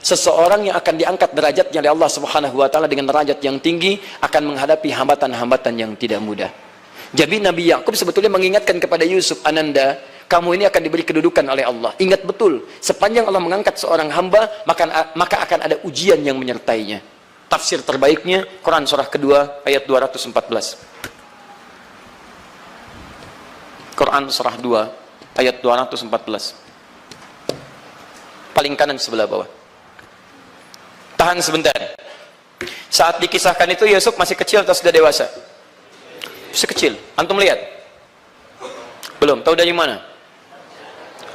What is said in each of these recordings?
Seseorang yang akan diangkat derajatnya oleh Allah Subhanahu wa taala dengan derajat yang tinggi akan menghadapi hambatan-hambatan yang tidak mudah. Jadi Nabi Yakub sebetulnya mengingatkan kepada Yusuf, Ananda, kamu ini akan diberi kedudukan oleh Allah. Ingat betul, sepanjang Allah mengangkat seorang hamba, maka akan ada ujian yang menyertainya. Tafsir terbaiknya Quran surah kedua ayat 214. Quran surah 2 ayat 214. Paling kanan sebelah bawah. Tahan sebentar. Saat dikisahkan itu Yusuf masih kecil atau sudah dewasa? Masih kecil. Antum lihat? Belum. Tahu dari mana?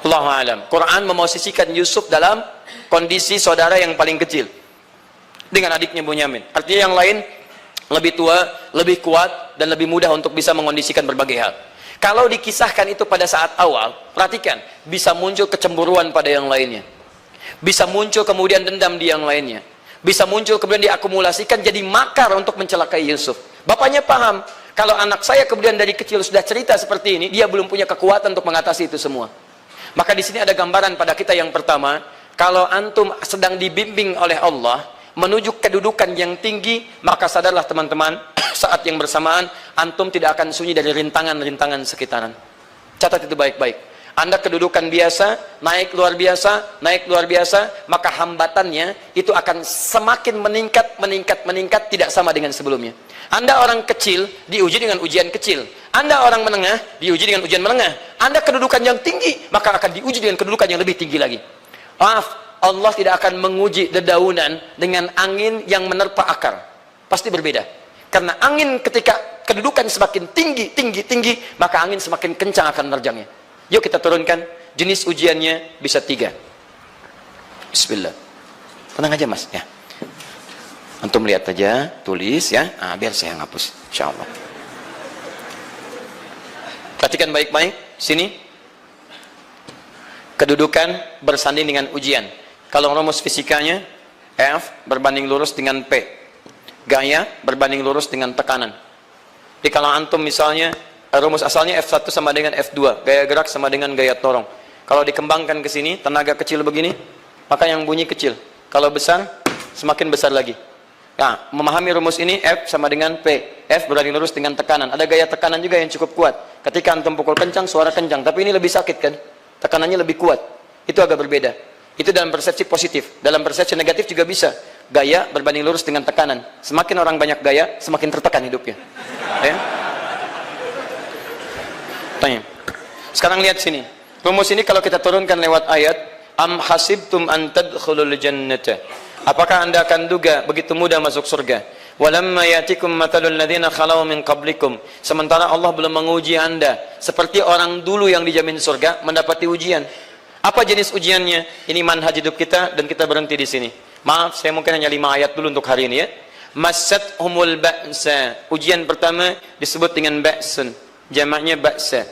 Allahu a'lam. Quran memosisikan Yusuf dalam kondisi saudara yang paling kecil dengan adiknya Bunyamin. Artinya yang lain lebih tua, lebih kuat, dan lebih mudah untuk bisa mengondisikan berbagai hal. Kalau dikisahkan itu pada saat awal, perhatikan, bisa muncul kecemburuan pada yang lainnya. Bisa muncul kemudian dendam di yang lainnya. Bisa muncul kemudian diakumulasikan jadi makar untuk mencelakai Yusuf. Bapaknya paham, kalau anak saya kemudian dari kecil sudah cerita seperti ini, dia belum punya kekuatan untuk mengatasi itu semua. Maka di sini ada gambaran pada kita yang pertama, kalau antum sedang dibimbing oleh Allah menuju kedudukan yang tinggi, maka sadarlah teman-teman, saat yang bersamaan antum tidak akan sunyi dari rintangan-rintangan sekitaran. Catat itu baik-baik. Anda kedudukan biasa, naik luar biasa, maka hambatannya itu akan semakin meningkat, tidak sama dengan sebelumnya. Anda orang kecil, diuji dengan ujian kecil. Anda orang menengah, diuji dengan ujian menengah. Anda kedudukan yang tinggi, maka akan diuji dengan kedudukan yang lebih tinggi lagi. Maaf, Allah tidak akan menguji dedaunan dengan angin yang menerpa akar. Pasti berbeda. Karena angin ketika kedudukan semakin tinggi, maka angin semakin kencang akan menerjangnya. Yuk kita turunkan, jenis ujiannya bisa 3. Bismillah. Tenang aja mas, ya. Antum lihat aja, tulis ya, biar saya ngapus, insyaallah. Perhatikan baik-baik, sini. Kedudukan bersanding dengan ujian. Kalau rumus fisikanya, F berbanding lurus dengan P. Gaya berbanding lurus dengan tekanan. Jadi kalau antum misalnya, rumus asalnya F1 sama dengan F2, gaya gerak sama dengan gaya torong. Kalau dikembangkan ke sini, tenaga kecil begini, maka yang bunyi kecil. Kalau besar, semakin besar lagi. Nah, memahami rumus ini, F sama dengan P. F berbanding lurus dengan tekanan. Ada gaya tekanan juga yang cukup kuat. Ketika antum pukul kencang, suara kencang. Tapi ini lebih sakit kan? Tekanannya lebih kuat. Itu agak berbeda. Itu dalam persepsi positif. Dalam persepsi negatif juga bisa. Gaya berbanding lurus dengan tekanan. Semakin orang banyak gaya, semakin tertekan hidupnya. Ya? Tanya. Sekarang lihat sini. Rumus ini kalau kita turunkan lewat ayat, am hasibtum an tadkhulul jannata. Apakah Anda akan duga begitu mudah masuk surga? Walamma yatikum matalul ladzina khalau min qablikum. Sementara Allah belum menguji Anda seperti orang dulu yang dijamin surga mendapati ujian. Apa jenis ujiannya? Ini manhaj hidup kita dan kita berhenti di sini. Maaf, saya mungkin hanya 5 ayat dulu untuk hari ini ya. Massathumul ba'sa. Ujian pertama disebut dengan ba'sun. Jamaknya ba'sa.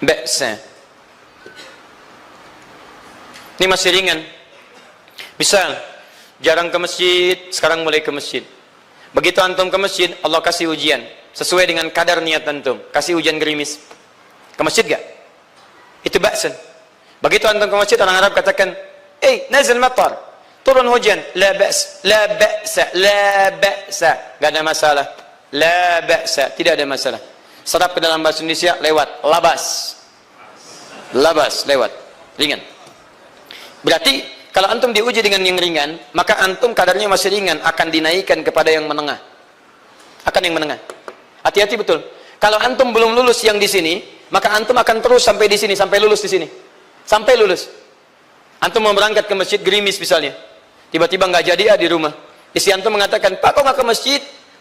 Ba'sa. Ini masih ringan. Misal, jarang ke masjid, sekarang mulai ke masjid. Begitu antum ke masjid, Allah kasih ujian. Sesuai dengan kadar niat antum. Kasih ujian gerimis. Ke masjid gak? Itu ba'san. Begitu antum ke masjid, orang Arab katakan, nazil matar. Turun hujan. La ba's, la ba'sa, la ba'sa. Gak ada masalah. La ba'sa. Tidak ada masalah. Serap ke dalam bahasa Indonesia lewat labas. Labas lewat. Ringan. Berarti kalau antum diuji dengan yang ringan, maka antum kadarnya masih ringan, akan dinaikkan kepada yang menengah. Akan yang menengah. Hati-hati betul. Kalau antum belum lulus yang di sini, maka antum akan terus sampai di sini, sampai lulus di sini. Sampai lulus. Antum mau berangkat ke masjid gerimis misalnya. Tiba-tiba nggak jadi di rumah. Istri antum mengatakan, "Pak, kok nggak ke masjid?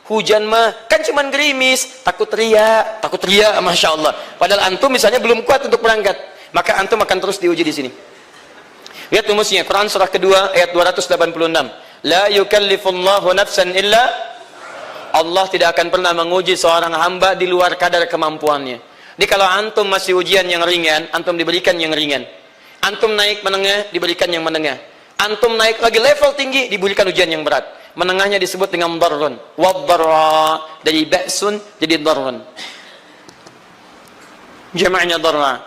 Hujan mah kan cuman gerimis, takut teriak, masya Allah." Padahal antum misalnya belum kuat untuk berangkat, maka antum akan terus diuji di sini. Lihat rumusnya, Quran surah kedua ayat 286. La yukallifullahu nafsan illa, Allah tidak akan pernah menguji seorang hamba di luar kadar kemampuannya. Jadi kalau antum masih ujian yang ringan, antum diberikan yang ringan. Antum naik menengah, diberikan yang menengah. Antum naik lagi level tinggi, diberikan ujian yang berat. Menengahnya disebut dengan darrun. Waddarra, dari ba'sun jadi darrun. Jamaknya darra.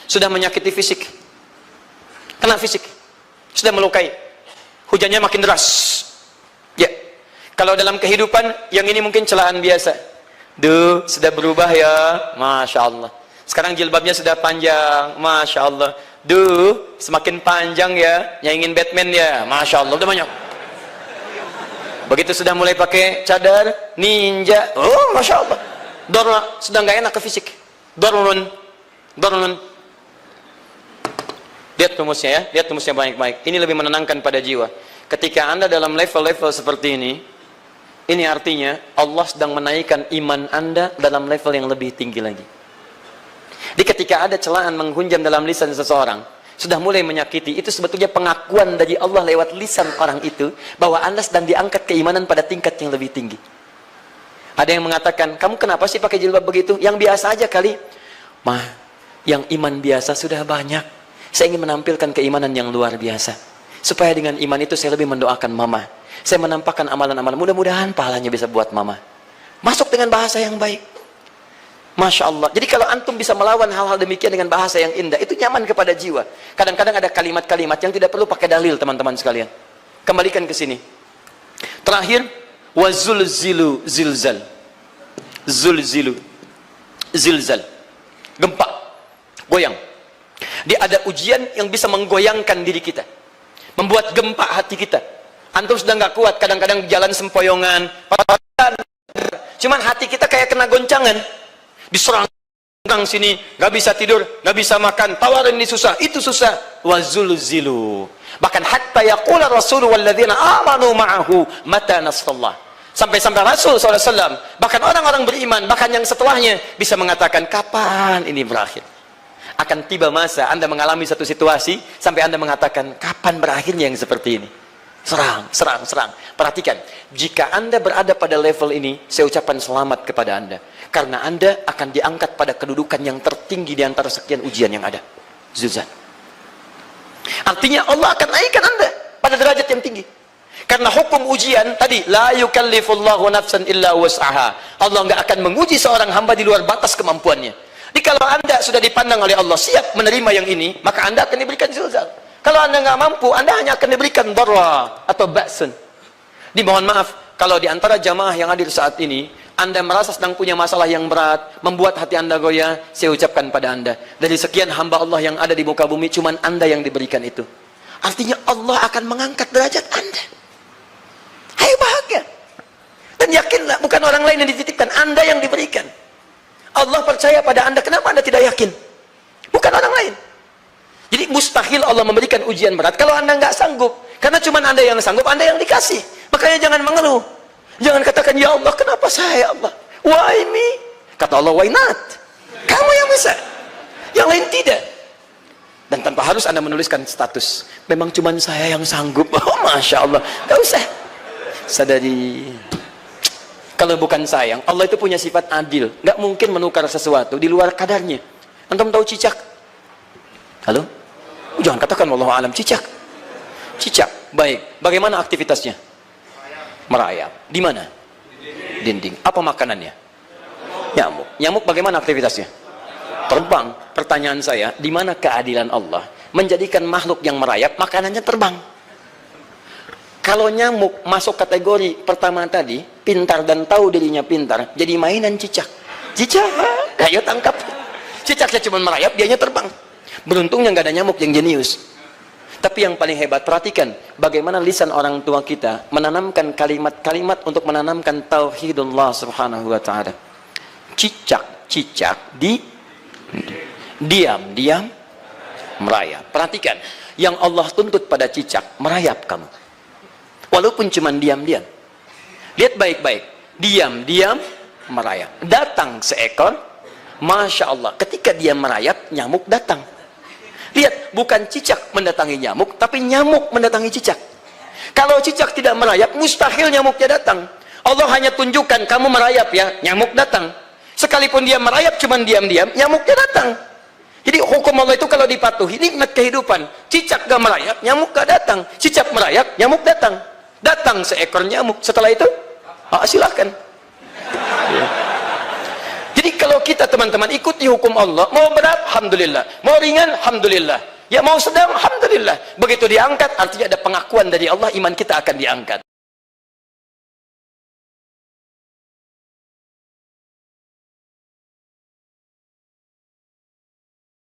Sudah menyakiti fisik. Kena fisik. sudah melukai. Hujannya makin deras. Ya. Kalau dalam kehidupan, yang ini mungkin celaan biasa. Duh, sudah berubah ya. Masya Allah. Sekarang jilbabnya sudah panjang. Masya Allah. Duh, semakin panjang ya. Yang ingin Batman ya. Masya Allah, udah banyak. Begitu sudah mulai pakai cadar, ninja. Oh, Masya Allah. Dorla, sudah nggak enak ke fisik. Dorlun. Lihat rumusnya ya. Lihat rumusnya baik-baik. Ini lebih menenangkan pada jiwa. Ketika Anda dalam level-level seperti ini artinya Allah sedang menaikkan iman Anda dalam level yang lebih tinggi lagi. Jadi ketika ada celaan menghunjam dalam lisan seseorang, sudah mulai menyakiti, itu sebetulnya pengakuan dari Allah lewat lisan orang itu, bahwa Anda sedang diangkat keimanan pada tingkat yang lebih tinggi. Ada yang mengatakan, kamu kenapa sih pakai jilbab begitu? Yang biasa aja kali. Mah, yang iman biasa sudah banyak. Saya ingin menampilkan keimanan yang luar biasa. Supaya dengan iman itu saya lebih mendoakan mama. Saya menampakkan amalan-amalan, mudah-mudahan pahalanya bisa buat mama. Masuk dengan bahasa yang baik. Masya Allah. Jadi kalau antum bisa melawan hal-hal demikian dengan bahasa yang indah, itu nyaman kepada jiwa. Kadang-kadang ada kalimat-kalimat yang tidak perlu pakai dalil, teman-teman sekalian. Kembalikan ke sini. Terakhir, wazulzilu zilzal. Zulzilu zilzal. Gempa. Goyang. Dia ada ujian yang bisa menggoyangkan diri kita. Membuat gempa hati kita. Antum sudah nggak kuat, kadang-kadang jalan sempoyongan, cuman hati kita kayak kena goncangan, diserang sini, nggak bisa tidur, nggak bisa makan, tawarin ini susah, itu susah. Wazulzilu. Bahkan hatta yaqula Rasulullah walladzina amanu ma'ahu mata nasrullah. Sampai-sampai Rasul SAW, bahkan orang-orang beriman, bahkan yang setelahnya bisa mengatakan, kapan ini berakhir? Akan tiba masa Anda mengalami satu situasi sampai Anda mengatakan, kapan berakhirnya yang seperti ini? Serang. Perhatikan, jika Anda berada pada level ini, saya ucapkan selamat kepada Anda. Karena Anda akan diangkat pada kedudukan yang tertinggi di antara sekian ujian yang ada. Zuzan. Artinya Allah akan naikkan Anda pada derajat yang tinggi. Karena hukum ujian tadi, la yukallifullahu nafsan illa wus'aha. Allah nggak akan menguji seorang hamba di luar batas kemampuannya. Jadi kalau Anda sudah dipandang oleh Allah siap menerima yang ini, maka Anda akan diberikan zilzal. Kalau Anda nggak mampu, Anda hanya akan diberikan darra atau ba'sun. Dimohon maaf, kalau di antara jamaah yang hadir saat ini, Anda merasa sedang punya masalah yang berat, membuat hati Anda goyah, saya ucapkan pada Anda, dari sekian hamba Allah yang ada di muka bumi, cuman Anda yang diberikan itu. Artinya Allah akan mengangkat derajat Anda. Ayo bahagia. Dan yakinlah, bukan orang lain yang dititipkan, Anda yang diberikan. Allah percaya pada Anda, kenapa Anda tidak yakin? Bukan orang lain. Jadi mustahil Allah memberikan ujian berat kalau Anda nggak sanggup. Karena cuma Anda yang sanggup, Anda yang dikasih. Makanya jangan mengeluh. Jangan katakan, ya Allah, kenapa saya, Allah? Why me? Kata Allah, why not? Kamu yang bisa. Yang lain tidak. Dan tanpa harus Anda menuliskan status. Memang cuma saya yang sanggup. Oh, Masya Allah. Gak usah. Sadari. Kalau bukan sayang, Allah itu punya sifat adil. Nggak mungkin menukar sesuatu di luar kadarnya. Antum tahu cicak? Halo? Jangan katakan wallahu alam, cicak. Cicak, baik. Bagaimana aktivitasnya? Merayap. Di mana? Dinding. Apa makanannya? Nyamuk. Nyamuk bagaimana aktivitasnya? Terbang. Pertanyaan saya, di mana keadilan Allah menjadikan makhluk yang merayap makanannya terbang? Kalau nyamuk masuk kategori pertama tadi, pintar dan tahu dirinya pintar, jadi mainan cicak. Cicak, ayo tangkap. Cicaknya cuma merayap, dianya terbang. Beruntungnya nggak ada nyamuk yang jenius. Tapi yang paling hebat, perhatikan bagaimana lisan orang tua kita menanamkan kalimat-kalimat untuk menanamkan tauhidullah subhanahu wa ta'ala. Cicak diam merayap. Perhatikan, yang Allah tuntut pada cicak, merayap kamu. Walaupun cuma diam-diam. Lihat baik-baik, diam-diam merayap. Datang seekor, Masya Allah, ketika dia merayap, nyamuk datang. Lihat, bukan cicak mendatangi nyamuk, tapi nyamuk mendatangi cicak. Kalau cicak tidak merayap, mustahil nyamuknya datang. Allah hanya tunjukkan, kamu merayap ya, nyamuk datang. Sekalipun dia merayap, cuman diam-diam, nyamuknya datang. Jadi hukum Allah itu kalau dipatuhi, nikmat kehidupan. Cicak gak merayap, nyamuk gak datang. Cicak merayap, nyamuk datang. Datang seekor nyamuk. Setelah itu, silakan. Jadi kalau kita teman-teman ikuti hukum Allah, mau berat, alhamdulillah, mau ringan, alhamdulillah. Ya mau sedang, alhamdulillah. Begitu diangkat, artinya ada pengakuan dari Allah, iman kita akan diangkat.